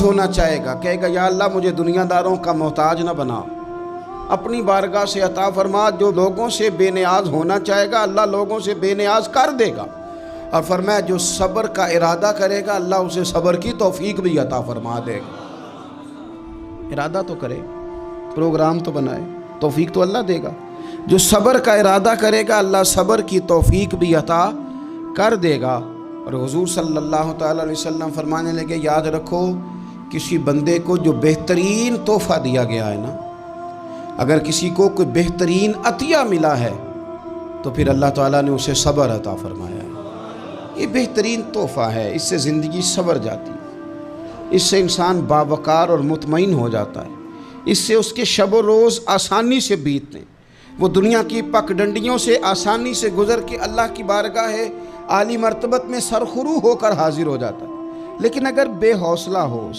ہونا چاہے گا، کہے گا یا اللہ مجھے دنیا داروں کا محتاج نہ بنا، اپنی بارگاہ سے عطا فرما۔ جو لوگوں سے بے نیاز ہونا چاہے گا اللہ لوگوں سے بے نیاز کر دے گا، اور فرمایا جو صبر کا ارادہ کرے گا اللہ اسے صبر کی توفیق بھی عطا فرما دے گا۔ ارادہ تو کرے، پروگرام تو بنائے، توفیق تو اللہ دے گا۔ جو صبر کا ارادہ کرے گا اللہ صبر کی توفیق بھی عطا کر دے گا۔ اور حضور صلی اللہ تعالیٰ علیہ وسلم فرمانے لگے یاد رکھو کسی بندے کو جو بہترین تحفہ دیا گیا ہے نا، اگر کسی کو کوئی بہترین عطیہ ملا ہے تو پھر اللہ تعالیٰ نے اسے صبر عطا فرمایا ہے۔ یہ بہترین تحفہ ہے، اس سے زندگی صبر جاتی ہے، اس سے انسان باوقار اور مطمئن ہو جاتا ہے، اس سے اس کے شب و روز آسانی سے بیتتے ہیں، وہ دنیا کی پک ڈنڈیوں سے آسانی سے گزر کے اللہ کی بارگاہ ہے عالی مرتبت میں سرخرو ہو کر حاضر ہو جاتا ہے۔ لیکن اگر بے حوصلہ ہو،